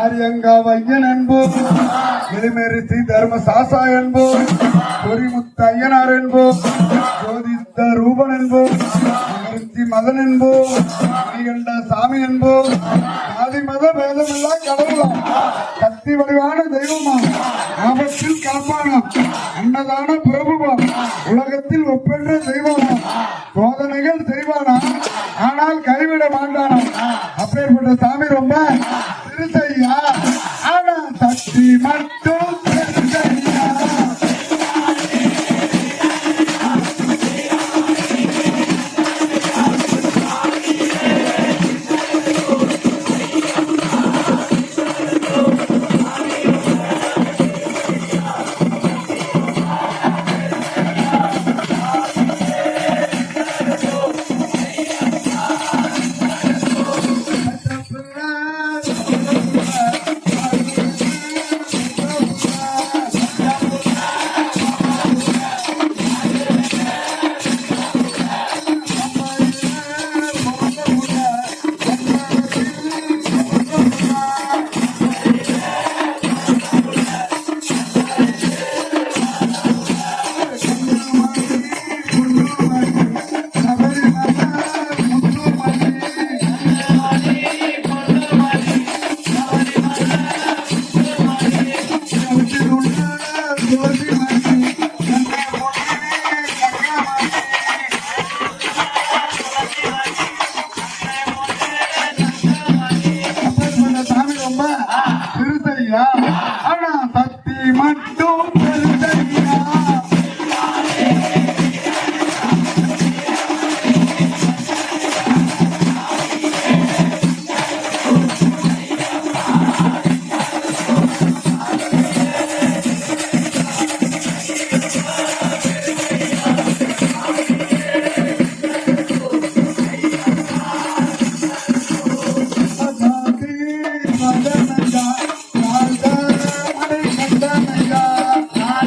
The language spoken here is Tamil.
ஆரியங்கா வையன் என்போம், எளிமெரிசி தர்ம சாசா என்போம், பொறிமுத்த ஐயனார் என்போம், ஜோதித்த ரூபன் என்போம், மதன் என்போம், மணிகண்ட சாமி என்போம். ஆதி மத பேதமெல்லாம் கடவுளாம், சக்தி வடிவான தெய்வமாம், ஆபத்தில் காப்பானாம், அன்னதான பிரபுவாம், உலகத்தில் ஒப்பென்ற தெய்வமாம், சோதனைகள் செய்வானாம் ஆனால் கைவிட மாட்டானாம். அப்பேற்பட்ட சாமி ரொம்ப திருசையா, ஆனா சக்தி மட்டும் திருசையா.